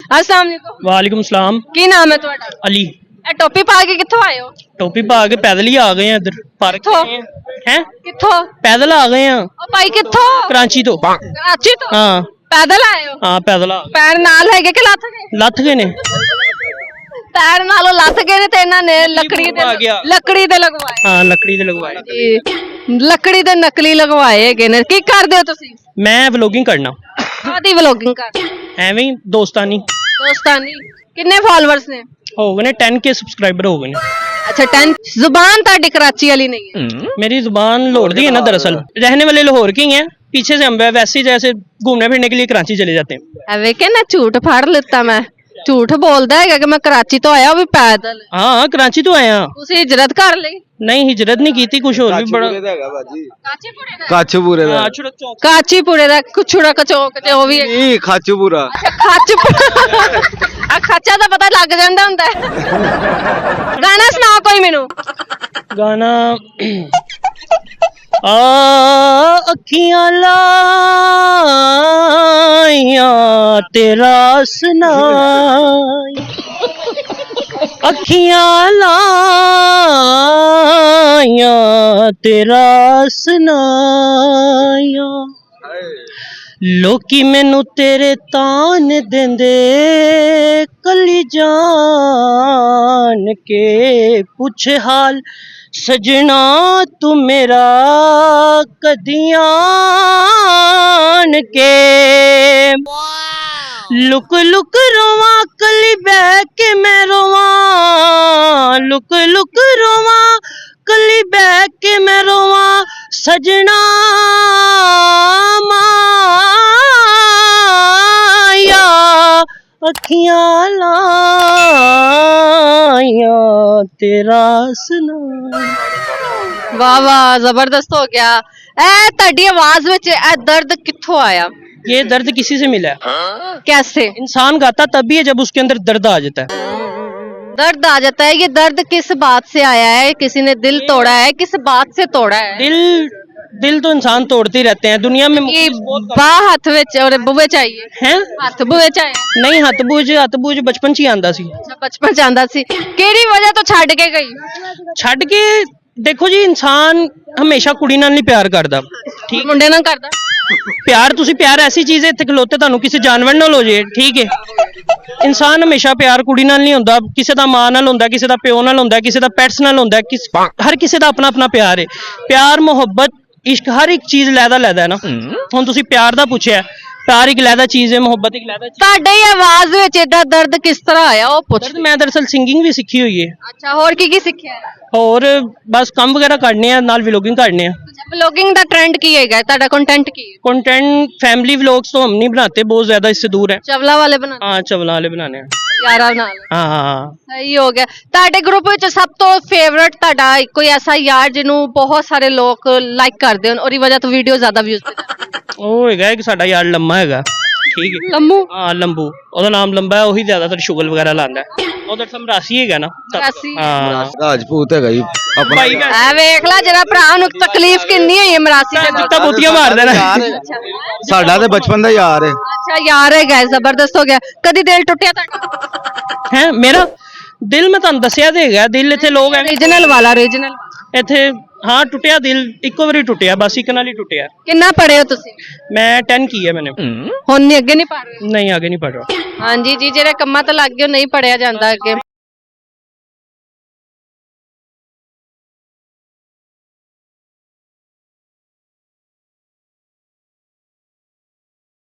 अस्सलाम वालेकुम। वालेकुम सलाम। की नाम है ਤੁਹਾਡਾ? अली। ਇਹ ਟੋਪੀ ਪਾ ਕੇ ਕਿੱਥੋਂ ਆਏ ਹੋ? टोपी पा के पैदल ही आ गए हैं इधर पार्क कित्थों? हैं ਕਿੱਥੋਂ? पैदल आ गए हैं ਉਹ ਭਾਈ ਕਿੱਥੋਂ? कराची तो। ਕਰਾਚੀ ਤੋਂ? हाँ ਪੈਦਲ ਆਏ ਹੋ? हाँ पैदल आ ਪੈਰ ਨਾਲ ਹੈਗੇ ਕਿ ਲੱਥ ਗਏ? लथ गए ने। ਪੈਰ ਨਾਲੋਂ ਲੱਥ ਗਏ ਨੇ ਤੇ ਇਹਨਾਂ ਨੇ ਲੱਕੜੀ ਆ ਗਿਆ। ਦੇ ਲਗਵਾਏ। हाँ लकड़ी दे लगवाए। ਜੀ ਲੱਕੜੀ ਦੇ ਨਕਲੀ ਲਗਵਾਏ ਹੈਗੇ ਨੇ। ਕੀ ਕਰਦੇ ਹੋ ਤੁਸੀਂ? मैं व्लॉगिंग करना ਕਾਦੀ ਵਲੋਗਿੰਗ ਕਰਦੇ? एवं ही दोस्तानी। ਦੋਸਤਾਨੀ। ਕਿੰਨੇ ਫਾਲੋਅਰਸ ਨੇ? हो गए ने 10K सब्सक्राइबर हो गए ने। अच्छा 10 जुबान ਤੁਹਾਡੀ कराची वाली नहीं है? मेरी जुबान लाहौर दी है ना दरअसल, रहने वाले लाहौर के ही हैं। पीछे से हम वैसे ही जैसे घूमने फिरने के लिए कराची चले जाते हैं। ਐਵੇਂ ਕਿ ਨਾ ਝੂਠ ਫੜ ਲਿੱਤਾ ਮੈਂ। ਝੂਠ ਬੋਲਦਾ ਹੈਗਾ ਕਿ ਮੈਂ कराची ਤੋਂ ਆਇਆ ਉਹ ਵੀ ਪੈਦਲ। हाँ कराची तो आए हैं। ਤੁਸੀਂ ਹਿਜਰਤ ਕਰ ਲਈ? नहीं हिजरत नहीं की थी, कुछ और भी बड़ा। ਕਾਚੂਪੁਰੇ ਦਾ ਕਾਚੀਪੁਰੇ ਦਾ ਕੁਛੜਾ ਕਚੋਕ ਤੇ ਉਹ ਵੀ ਨਹੀਂ ਖਾਚੂਪੁਰਾ ਆ ਖਾਚਾ ਦਾ ਪਤਾ ਲੱਗ ਜਾਂਦਾ ਹੁੰਦਾ ਹੈ। ਗਾਣਾ ਸੁਣਾ ਕੋਈ ਮੈਨੂੰ। गाना अखियां लाइया तेरा सुनाई, अखियां लाइया तेरा सुनाया, लोकी मैनू तेरे तान देंदे कली जान के, पुछ हाल सजना तू मेरा कदियान के, लुक लुक रोवा कली बह के मैं रोवा, लुक लुक रोवा कली बह के मैं रोवा, सजना माया अखियां लाइया तेरा सुना। वाह वाह जबरदस्त हो गया। ए ਤੁਹਾਡੀ आवाज ਵਿੱਚ ਇਹ दर्द कित्थों आया? ये दर्द किसी से मिला है? कैसे? इंसान गाता तभी है जब उसके अंदर दर्द आ जाता है। दर्द आ जाता है। ये दर्द किस बात से आया है? किसी ने दिल तोड़ा है? किस बात से तोड़ा है? दिल तो इंसान तोड़ते ही रहते हैं दुनिया में। ये बाह हथ विच और बुवे चाहिए हैं? हथ बुवे चाहिए नहीं हथ बूझ बचपन च ही आंदा सी। अच्छा बचपन च आंदा सी। केड़ी वजह तो छड़ के गई? छड़ के देखो जी, इंसान हमेशा कुड़ी नाल नहीं प्यार करदा। ठीक मुंडे नाल करदा प्यार। तुसी प्यार ऐसी चीज है इत्थे खलोते तुहानू किसी जानवर नाल हो जाए, ठीक है। इंसान हमेशा प्यार कुड़ी नाल नहीं हुंदा, किसी दा मां नाल हुंदा, किसी दा प्यो नाल हुंदा, किसी दा पेट्स नाल हुंदा, हर किसी दा अपना अपना प्यार है। प्यार मोहब्बत इश्क हर एक चीज लैदा है ना। हुण तुसी प्यार दा पुछया, प्यार एक लैदा चीज है, मोहब्बत एक लैदा चीज। ਤੁਹਾਡੀ आवाज ਵਿੱਚ ਇਦਾਂ दर्द किस तरह आया ਉਹ ਪੁੱਛ। दर्द मैं दरअसल सिंगिंग भी सीखी हुई है। अच्छा ਹੋਰ ਕੀ ਸਿੱਖਿਆ ਹੈ? और बस काम वगैरह करने हैं, नाल व्लॉगिंग करने हैं। व्लॉगिंग ਦਾ ट्रेंड ਕੀ ਹੈਗਾ? ਤੁਹਾਡਾ ਕੰਟੈਂਟ ਕੀ ਹੈ? कंटेंट फैमिली व्लॉग्स तो हम नहीं बनाते, बहुत ज्यादा इससे दूर है। ਚਵਲਾ ਵਾਲੇ ਬਣਾਉਂਦੇ हाँ चवला वाले बनाने हैं। ਯਾਰਾਂ ਨਾਲ? हाँ हाँ हाँ। ਸਹੀ ਹੋ ਗਿਆ। ਤੁਹਾਡੇ ਗਰੁੱਪ ਵਿੱਚ ਸਭ ਤੋਂ ਫੇਵਰਿਟ ਤੁਹਾਡਾ ਕੋਈ ਐਸਾ ਯਾਰ ਜਿਹਨੂੰ ਬਹੁਤ ਸਾਰੇ ਲੋਕ ਲਾਈਕ ਕਰਦੇ ਹਨ ਔਰ ਇਹ ਵਜ੍ਹਾ ਤੋਂ ਵੀਡੀਓ ਜ਼ਿਆਦਾ ਵਿਊਜ਼ ਤੇ ਜਾਂਦੀ ਹੈ? ਉਹ ਹੈਗਾ ਇੱਕ ਸਾਡਾ ਯਾਰ ਲੰਮਾ ਹੈਗਾ, ਠੀਕ ਹੈ। ਲੰਮੂ? ਹਾਂ ਲੰਬੂ, ਉਹਦਾ ਨਾਮ ਲੰਬਾ ਹੈ, ਉਹੀ ਜ਼ਿਆਦਾਤਰ ਸ਼ੁਗਲ ਵਗੈਰਾ ਲਾਉਂਦਾ ਹੈ। ਉਧਰ ਸਮਰਾਸੀ ਹੈਗਾ ਨਾ। ਸਮਰਾਸੀ? ਹਾਂ ਰਾਜਪੂਤ ਹੈਗਾ ਜੀ ਆਪਣਾ। ਭਾਈ ਐ ਵੇਖ ਲੈ ਜਿਹੜਾ ਭਰਾ ਨੂੰ ਤਕਲੀਫ ਕਿੰਨੀ ਹੋਈ ਹੈ ਮਰਾਸੀ ਦੇ ਨਾਲ। ਜੁੱਤਾ ਬੋਤੀਆਂ ਮਾਰ ਦੇਣਾ। ਸਾਡਾ ਤੇ ਬਚਪਨ ਦਾ ਯਾਰ ਹੈ। ਅੱਛਾ ਯਾਰ ਹੈਗਾ, ਜ਼ਬਰਦਸਤ ਹੋ ਗਿਆ। ਕਦੀ ਦਿਲ ਟੁੱਟਿਆ ਤੁਹਾਡਾ? ਹੈ ਮੇਰਾ ਦਿਲ ਮੈਂ ਤੁਹਾਨੂੰ ਦੱਸਿਆ ਤੇ ਹੈਗਾ, ਦਿਲ ਇੱਥੇ ਲੋਕ ਐਵੇਂ ਰੀਜਨਲ ਵਾਲਾ ਰੀਜਨਲ ਇੱਥੇ। हाँ टुटिया दिल इको बारी टुटिया, बस एक नाल ही टुटिया। ਕਿੰਨਾ ਪੜ੍ਹੇ ਹੋ ਤੁਸੀਂ? मैं 10 की है मैंने। ਹੁਣ ਨਹੀਂ ਅੱਗੇ ਨਹੀਂ ਪੜ੍ਹ ਰਹੇ? नहीं आगे नहीं पढ़ रहा। ਹਾਂਜੀ ਜੀ ਜਿਹੜੇ ਕੰਮਾਂ ਤੇ ਲੱਗ ਗਏ ਉਹ ਨਹੀਂ ਪੜਿਆ ਜਾਂਦਾ ਅੱਗੇ।